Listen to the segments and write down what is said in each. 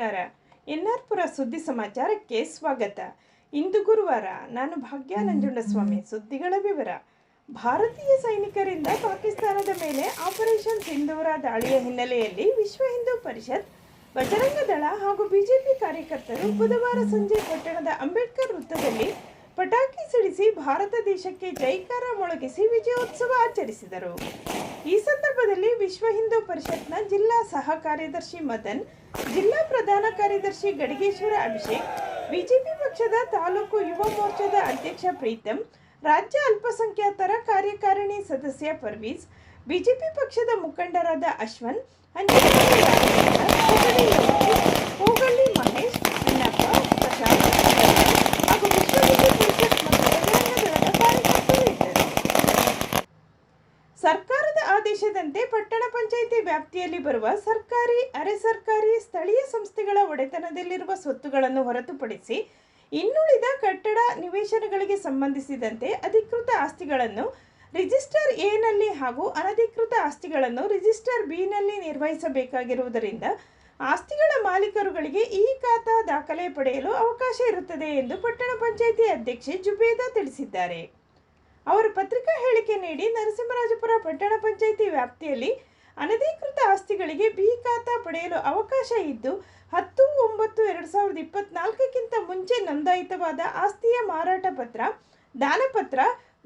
ನಮಸ್ಕಾರ. ಎನ್ಆರ್ಪುರ ಸುದ್ದಿ ಸಮಾಚಾರಕ್ಕೆ ಸ್ವಾಗತ. ಇಂದು ಗುರುವಾರ. ನಾನು ಭಾಗ್ಯ ನಂಜುಂಡಸ್ವಾಮಿ. ಸುದ್ದಿಗಳ ವಿವರ. ಭಾರತೀಯ ಸೈನಿಕರಿಂದ ಪಾಕಿಸ್ತಾನದ ಮೇಲೆ ಆಪರೇಷನ್ ಸಿಂಧೂರ ದಾಳಿಯ ಹಿನ್ನೆಲೆಯಲ್ಲಿ ವಿಶ್ವ ಹಿಂದೂ ಪರಿಷತ್, ಬಜರಂಗ ದಳ ಹಾಗೂ ಬಿಜೆಪಿ ಕಾರ್ಯಕರ್ತರು ಬುಧವಾರ ಸಂಜೆ ಪಟ್ಟಣದ ಅಂಬೇಡ್ಕರ್ ವೃತ್ತದಲ್ಲಿ ಪಟಾಕಿ ಸಿಡಿಸಿ ಭಾರತ ದೇಶಕ್ಕೆ ಜೈಕಾರ ಮೊಳಗಿಸಿ ವಿಜಯೋತ್ಸವ ಆಚರಿಸಿದರು. ಈ ಸಂದರ್ಭದಲ್ಲಿ ವಿಶ್ವ ಹಿಂದೂ ಪರಿಷತ್ನ ಜಿಲ್ಲಾ ಸಹ ಕಾರ್ಯದರ್ಶಿ ಮದನ್, ಜಿಲ್ಲಾ ಪ್ರಧಾನ ಕಾರ್ಯದರ್ಶಿ ಗಡಿಗೇಶ್ವರ ಅಭಿಷೇಕ್, ಬಿಜೆಪಿ ಪಕ್ಷದ ತಾಲೂಕು ಯುವ ಮೋರ್ಚಾದ ಅಧ್ಯಕ್ಷ ಪ್ರೀತಂ, ರಾಜ್ಯ ಅಲ್ಪಸಂಖ್ಯಾತರ ಕಾರ್ಯಕಾರಿಣಿ ಸದಸ್ಯ ಪರ್ವೀಜ್, ಬಿಜೆಪಿ ಪಕ್ಷದ ಮುಖಂಡರಾದ ಅಶ್ವನ್, ಹೋಗಳ್ಳಿ ಮಹೇಶ್, ಅಣ್ಣಪ್ಪ, ಪ್ರಶಾಂತ್ ಹಾಗೂ ವಿಶ್ವ ಹಿಂದೂ ಪರಿಷತ್ ಮತ್ತು ಬಜರಂಗ ದಳದ ಕಾರ್ಯಕರ್ತರು ಇದ್ದರು. ಸರ್ಕಾರದ ಆದೇಶದಂತೆ ಪಟ್ಟಣ ಪಂಚಾಯಿತಿ ವ್ಯಾಪ್ತಿಯಲ್ಲಿ ಬರುವ ಸರ್ಕಾರಿ, ಅರೆ ಸರ್ಕಾರಿ, ಸ್ಥಳೀಯ ಸಂಸ್ಥೆಗಳ ಒಡೆತನದಲ್ಲಿರುವ ಸ್ವತ್ತುಗಳನ್ನು ಹೊರತುಪಡಿಸಿ ಇನ್ನುಳಿದ ಕಟ್ಟಡ, ನಿವೇಶನಗಳಿಗೆ ಸಂಬಂಧಿಸಿದಂತೆ ಅಧಿಕೃತ ಆಸ್ತಿಗಳನ್ನು ರಿಜಿಸ್ಟರ್ ಎ ನಲ್ಲಿ ಹಾಗೂ ಅನಧಿಕೃತ ಆಸ್ತಿಗಳನ್ನು ರಿಜಿಸ್ಟರ್ ಬಿ ನಲ್ಲಿ ನಿರ್ವಹಿಸಬೇಕಾಗಿರುವುದರಿಂದ ಆಸ್ತಿಗಳ ಮಾಲೀಕರುಗಳಿಗೆ ಈ ಖಾತಾ ದಾಖಲೆ ಪಡೆಯಲು ಅವಕಾಶ ಇರುತ್ತದೆ ಎಂದು ಪಟ್ಟಣ ಪಂಚಾಯಿತಿ ಅಧ್ಯಕ್ಷೆ ಜುಬೇದಾ ತಿಳಿಸಿದ್ದಾರೆ. ಅವರು ಪತ್ರಿಕಾ ಹೇಳಿಕೆ ನೀಡಿ, ನರಸಿಂಹರಾಜಪುರ ಪಟ್ಟಣ ಪಂಚಾಯಿತಿ ವ್ಯಾಪ್ತಿಯಲ್ಲಿ ಅನಧಿಕೃತ ಆಸ್ತಿಗಳಿಗೆ ಬಿ ಖಾತಾ ಪಡೆಯಲು ಅವಕಾಶ ಇದ್ದು 10/9/2024ಕ್ಕಿಂತ ಮುಂಚೆ ನೋಂದಾಯಿತವಾದ ಆಸ್ತಿಯ ಮಾರಾಟ ಪತ್ರ, ದಾನಪತ್ರ,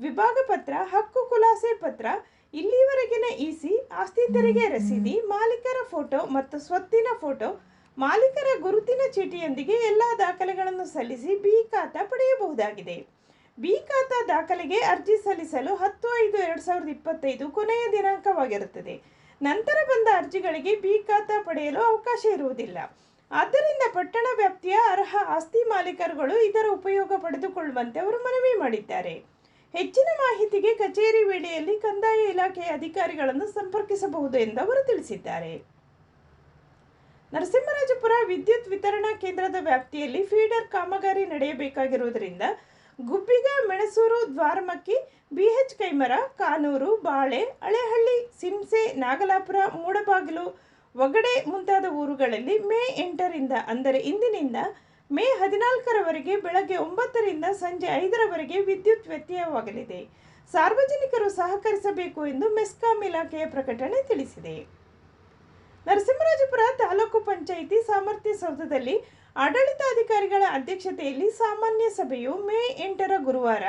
ವಿಭಾಗ ಪತ್ರ, ಹಕ್ಕು ಖುಲಾಸೆ ಪತ್ರ, ಇಲ್ಲಿವರೆಗಿನ ಇಸಿ, ಆಸ್ತಿ ತೆರಿಗೆ ರಸೀದಿ, ಮಾಲೀಕರ ಫೋಟೋ ಮತ್ತು ಸ್ವತ್ತಿನ ಫೋಟೋ, ಮಾಲೀಕರ ಗುರುತಿನ ಚೀಟಿಯೊಂದಿಗೆ ಎಲ್ಲ ದಾಖಲೆಗಳನ್ನು ಸಲ್ಲಿಸಿ ಬಿ ಖಾತಾ ಪಡೆಯಬಹುದಾಗಿದೆ. ಬಿ ಖಾತಾ ದಾಖಲೆಗೆ ಅರ್ಜಿ ಸಲ್ಲಿಸಲು 10/5/2025 ಕೊನೆಯ ದಿನಾಂಕವಾಗಿರುತ್ತದೆ. ನಂತರ ಬಂದ ಅರ್ಜಿಗಳಿಗೆ ಬಿ ಖಾತಾ ಪಡೆಯಲು ಅವಕಾಶ ಇರುವುದಿಲ್ಲ. ಆದ್ದರಿಂದ ಪಟ್ಟಣ ವ್ಯಾಪ್ತಿಯ ಅರ್ಹ ಆಸ್ತಿ ಮಾಲೀಕರುಗಳು ಇದರ ಉಪಯೋಗ ಪಡೆದುಕೊಳ್ಳುವಂತೆ ಅವರು ಮನವಿ ಮಾಡಿದ್ದಾರೆ. ಹೆಚ್ಚಿನ ಮಾಹಿತಿಗೆ ಕಚೇರಿ ವೇಳೆಯಲ್ಲಿ ಕಂದಾಯ ಇಲಾಖೆಯ ಅಧಿಕಾರಿಗಳನ್ನು ಸಂಪರ್ಕಿಸಬಹುದು ಎಂದು ಅವರು ತಿಳಿಸಿದ್ದಾರೆ. ನರಸಿಂಹರಾಜಪುರ ವಿದ್ಯುತ್ ವಿತರಣಾ ಕೇಂದ್ರದ ವ್ಯಾಪ್ತಿಯಲ್ಲಿ ಫೀಡರ್ ಕಾಮಗಾರಿ ನಡೆಯಬೇಕಾಗಿರುವುದರಿಂದ ಗುಬ್ಬಿಗ, ಮೆಣಸೂರು, ದ್ವಾರಮಕ್ಕಿ, ಬಿಎಚ್ ಕೈಮರ, ಕಾನೂರು, ಬಾಳೆ, ಹಳೆಹಳ್ಳಿ, ಸಿಂಸೆ, ನಾಗಲಾಪುರ, ಮೂಡಬಾಗಿಲು, ಒಗಡೆ ಮುಂತಾದ ಊರುಗಳಲ್ಲಿ ಮೇ 8ರಿಂದ ಅಂದರೆ ಇಂದಿನಿಂದ ಮೇ 14ರವರೆಗೆ ಬೆಳಗ್ಗೆ 9ರಿಂದ ಸಂಜೆ 5ರವರೆಗೆ ವಿದ್ಯುತ್ ವ್ಯತ್ಯಯವಾಗಲಿದೆ. ಸಾರ್ವಜನಿಕರು ಸಹಕರಿಸಬೇಕು ಎಂದು ಮೆಸ್ಕಾಂ ಇಲಾಖೆಯ ಪ್ರಕಟಣೆ ತಿಳಿಸಿದೆ. ನರಸಿಂಹರಾಜಪುರ ತಾಲೂಕು ಪಂಚಾಯಿತಿ ಸಾಮರ್ಥ್ಯ ಸೌಧದಲ್ಲಿ ಆಡಳಿತಾಧಿಕಾರಿಗಳ ಅಧ್ಯಕ್ಷತೆಯಲ್ಲಿ ಸಾಮಾನ್ಯ ಸಭೆಯು ಮೇ 8ರ ಗುರುವಾರ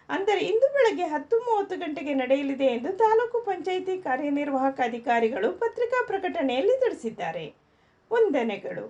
ಅಂದರೆ ಇಂದು ಬೆಳಗ್ಗೆ 10:30 ಗಂಟೆಗೆ ನಡೆಯಲಿದೆ ಎಂದು ತಾಲೂಕು ಪಂಚಾಯಿತಿ ಕಾರ್ಯನಿರ್ವಾಹಕ ಅಧಿಕಾರಿಗಳು ಪತ್ರಿಕಾ ಪ್ರಕಟಣೆಯಲ್ಲಿ ತಿಳಿಸಿದ್ದಾರೆ. ವಂದನೆಗಳು.